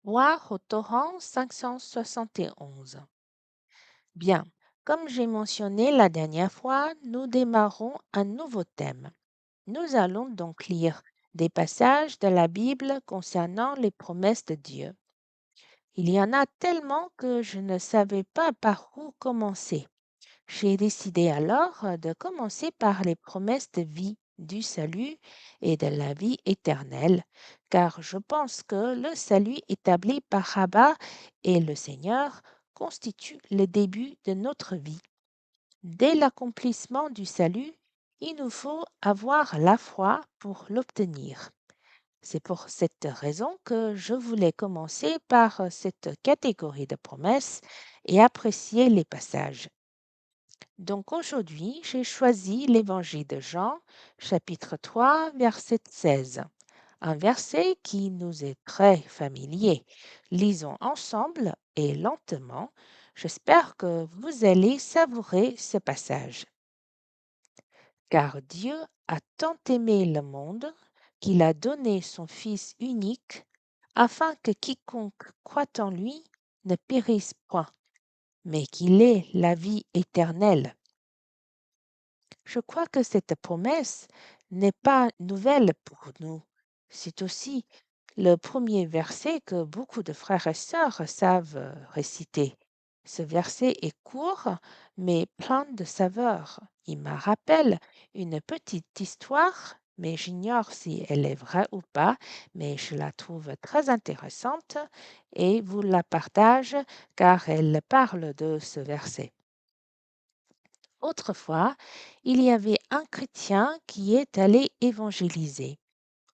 Boire au torrent 571. Bien, comme j'ai mentionné la dernière fois, nous démarrons un nouveau thème. Nous allons donc lire des passages de la Bible concernant les promesses de Dieu. Il y en a tellement que je ne savais pas par où commencer. J'ai décidé alors de commencer par les promesses de vie, du salut et de la vie éternelle, car je pense que le salut établi par Rabbah et le Seigneur constitue le début de notre vie. Dès l'accomplissement du salut, il nous faut avoir la foi pour l'obtenir. C'est pour cette raison que je voulais commencer par cette catégorie de promesses et apprécier les passages. Donc aujourd'hui, j'ai choisi l'Évangile de Jean, chapitre 3, verset 16, un verset qui nous est très familier. Lisons ensemble et lentement. J'espère que vous allez savourer ce passage. Car Dieu a tant aimé le monde qu'il a donné son Fils unique, afin que quiconque croit en lui ne périsse point, mais qu'il ait la vie éternelle. Je crois que cette promesse n'est pas nouvelle pour nous. C'est aussi le premier verset que beaucoup de frères et sœurs savent réciter. Ce verset est court, mais plein de saveur. Il me rappelle une petite histoire, mais j'ignore si elle est vraie ou pas, mais je la trouve très intéressante et vous la partage car elle parle de ce verset. Autrefois, il y avait un chrétien qui est allé évangéliser.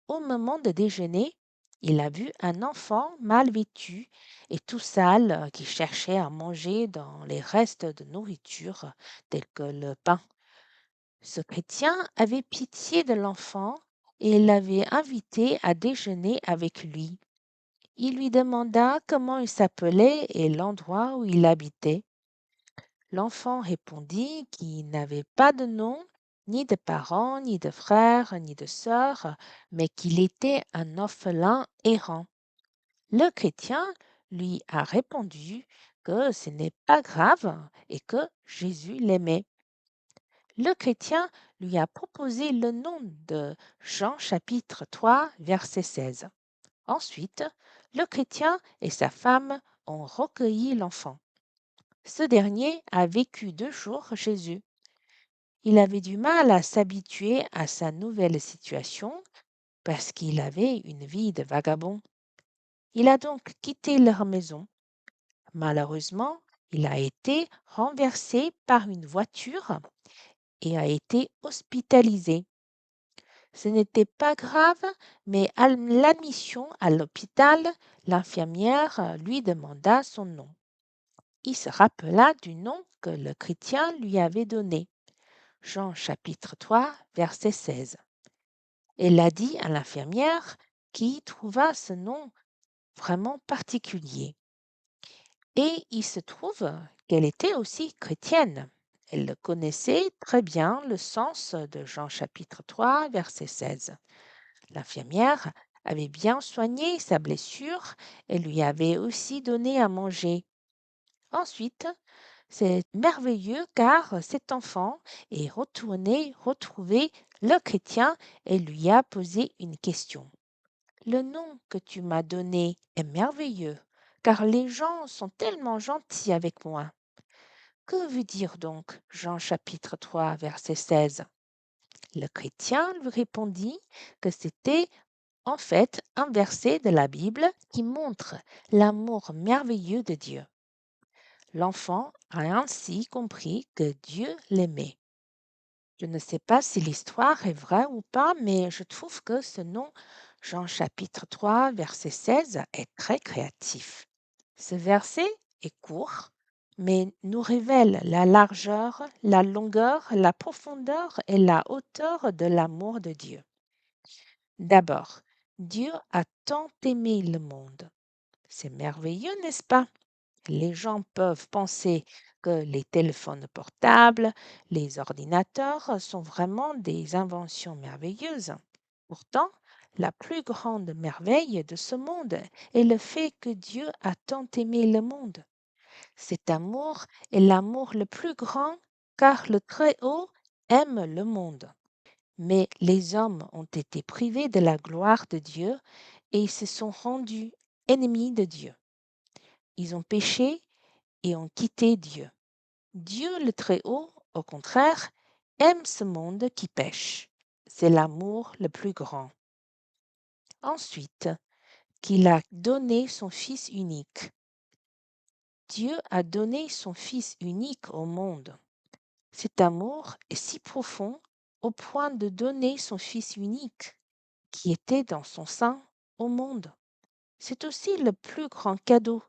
Au moment de déjeuner, il a vu un enfant mal vêtu et tout sale qui cherchait à manger dans les restes de nourriture tels que le pain. Ce chrétien avait pitié de l'enfant et l'avait invité à déjeuner avec lui. Il lui demanda comment il s'appelait et l'endroit où il habitait. L'enfant répondit qu'il n'avait pas de nom, ni de parents, ni de frères, ni de sœurs, mais qu'il était un orphelin errant. Le chrétien lui a répondu que ce n'est pas grave et que Jésus l'aimait. Le chrétien lui a proposé le nom de Jean chapitre 3 verset 16. Ensuite, le chrétien et sa femme ont recueilli l'enfant. Ce dernier a vécu 2 jours chez eux. Il avait du mal à s'habituer à sa nouvelle situation parce qu'il avait une vie de vagabond. Il a donc quitté leur maison. Malheureusement, il a été renversé par une voiture et a été hospitalisé. Ce n'était pas grave, mais à l'admission à l'hôpital, l'infirmière lui demanda son nom. Il se rappela du nom que le chrétien lui avait donné. Jean chapitre 3, verset 16. Elle a dit à l'infirmière qui trouva ce nom vraiment particulier. Et il se trouve qu'elle était aussi chrétienne. Elle connaissait très bien le sens de Jean chapitre 3, verset 16. L'infirmière avait bien soigné sa blessure et lui avait aussi donné à manger. Ensuite, c'est merveilleux car cet enfant est retourné retrouver le chrétien et lui a posé une question. Le nom que tu m'as donné est merveilleux car les gens sont tellement gentils avec moi. Que veut dire donc Jean chapitre 3 verset 16? Le chrétien lui répondit que c'était en fait un verset de la Bible qui montre l'amour merveilleux de Dieu. L'enfant a ainsi compris que Dieu l'aimait. Je ne sais pas si l'histoire est vraie ou pas, mais je trouve que ce nom, Jean chapitre 3, verset 16, est très créatif. Ce verset est court, mais nous révèle la largeur, la longueur, la profondeur et la hauteur de l'amour de Dieu. D'abord, Dieu a tant aimé le monde. C'est merveilleux, n'est-ce pas? Les gens peuvent penser que les téléphones portables, les ordinateurs sont vraiment des inventions merveilleuses. Pourtant, La plus grande merveille de ce monde est le fait que Dieu a tant aimé le monde. Cet amour est l'amour le plus grand car le Très-Haut aime le monde. Mais les hommes ont été privés de la gloire de Dieu et se sont rendus ennemis de Dieu. Ils ont péché et ont quitté Dieu. Dieu le Très-Haut, au contraire, aime ce monde qui pêche. C'est l'amour le plus grand. Ensuite, qu'il a donné son Fils unique. Dieu a donné son Fils unique au monde. Cet amour est si profond au point de donner son Fils unique, qui était dans son sein, au monde. C'est aussi le plus grand cadeau.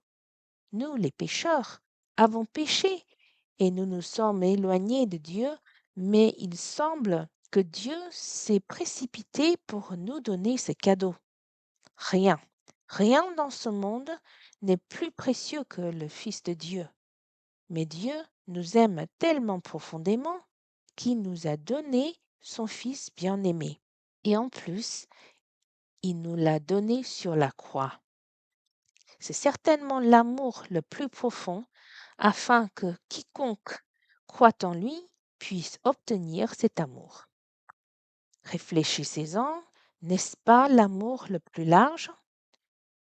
Nous, les pécheurs, avons péché et nous nous sommes éloignés de Dieu, mais il semble que Dieu s'est précipité pour nous donner ce cadeau. Rien, rien dans ce monde n'est plus précieux que le Fils de Dieu. Mais Dieu nous aime tellement profondément qu'il nous a donné son Fils bien-aimé. Et en plus, il nous l'a donné sur la croix. C'est certainement l'amour le plus profond afin que quiconque croit en lui puisse obtenir cet amour. Réfléchissez-en, n'est-ce pas l'amour le plus large?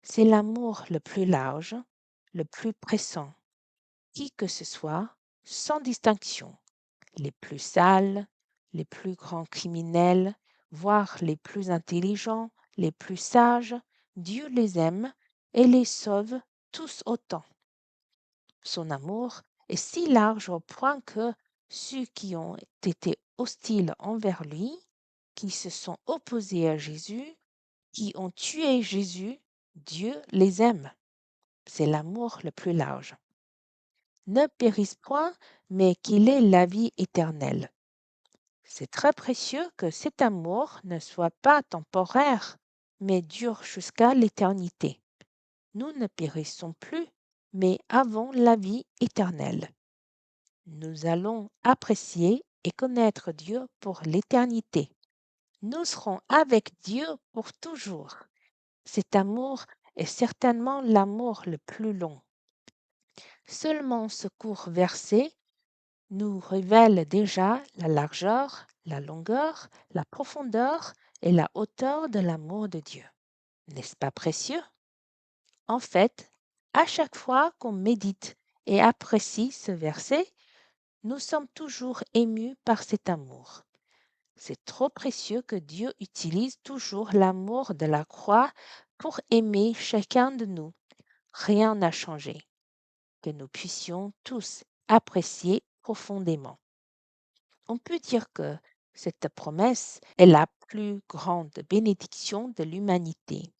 C'est l'amour le plus large, le plus pressant, qui que ce soit, sans distinction, les plus sales, les plus grands criminels, voire les plus intelligents, les plus sages, Dieu les aime et les sauve tous autant. Son amour est si large au point que ceux qui ont été hostiles envers lui, qui se sont opposés à Jésus, qui ont tué Jésus, Dieu les aime. C'est l'amour le plus large. Ne périsse point, mais qu'il ait la vie éternelle. C'est très précieux que cet amour ne soit pas temporaire, mais dure jusqu'à l'éternité. Nous ne périssons plus, mais avons la vie éternelle. Nous allons apprécier et connaître Dieu pour l'éternité. Nous serons avec Dieu pour toujours. Cet amour est certainement l'amour le plus long. Seulement ce court verset nous révèle déjà la largeur, la longueur, la profondeur et la hauteur de l'amour de Dieu. N'est-ce pas précieux? En fait, à chaque fois qu'on médite et apprécie ce verset, nous sommes toujours émus par cet amour. C'est trop précieux que Dieu utilise toujours l'amour de la croix pour aimer chacun de nous. Rien n'a changé. Que nous puissions tous apprécier profondément. On peut dire que cette promesse est la plus grande bénédiction de l'humanité.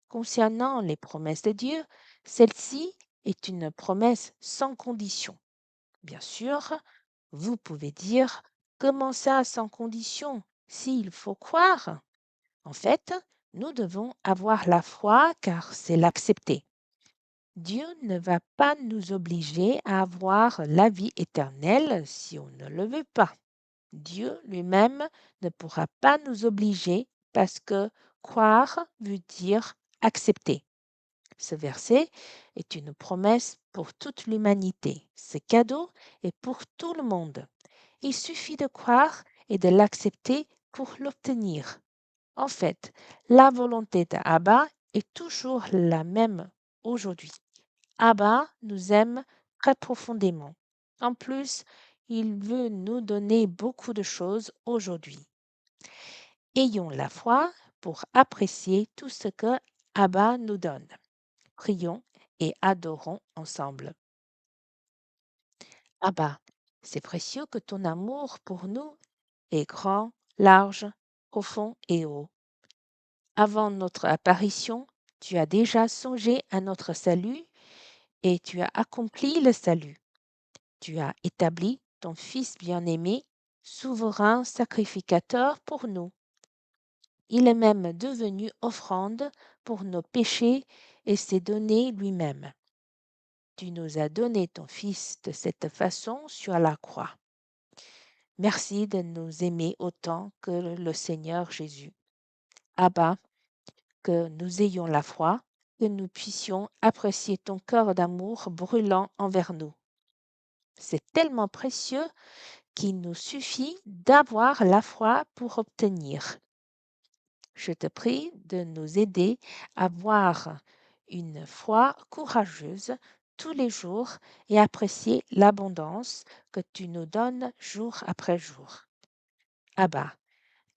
Concernant les promesses de Dieu, celle-ci est une promesse sans condition. Bien sûr, vous pouvez dire comment ça sans condition, s'il faut croire. En fait, nous devons avoir la foi car c'est l'accepter. Dieu ne va pas nous obliger à avoir la vie éternelle si on ne le veut pas. Dieu lui-même ne pourra pas nous obliger parce que croire veut dire accepter. Ce verset est une promesse pour toute l'humanité. Ce cadeau est pour tout le monde. Il suffit de croire et de l'accepter pour l'obtenir. En fait, la volonté d'Abba est toujours la même aujourd'hui. Abba nous aime très profondément. En plus, il veut nous donner beaucoup de choses aujourd'hui. Ayons la foi pour apprécier tout ce que Abba nous donne. Prions et adorons ensemble. Abba, c'est précieux que ton amour pour nous est grand, large, profond et haut. Avant notre apparition, tu as déjà songé à notre salut et tu as accompli le salut. Tu as établi ton Fils bien-aimé, souverain sacrificateur pour nous. Il est même devenu offrande pour nos péchés et s'est donné lui-même. Tu nous as donné ton Fils de cette façon sur la croix. Merci de nous aimer autant que le Seigneur Jésus. Abba, que nous ayons la foi, que nous puissions apprécier ton cœur d'amour brûlant envers nous. C'est tellement précieux qu'il nous suffit d'avoir la foi pour obtenir. Je te prie de nous aider à avoir une foi courageuse tous les jours et apprécier l'abondance que tu nous donnes jour après jour. Abba,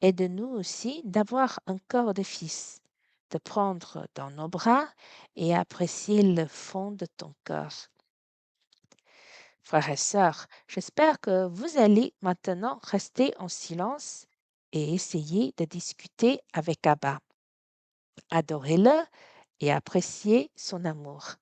aide-nous aussi d'avoir un cœur de fils, de prendre dans nos bras et apprécier le fond de ton cœur. Frères et sœurs, j'espère que vous allez maintenant rester en silence et essayer de discuter avec Abba. Adorez-le et appréciez son amour.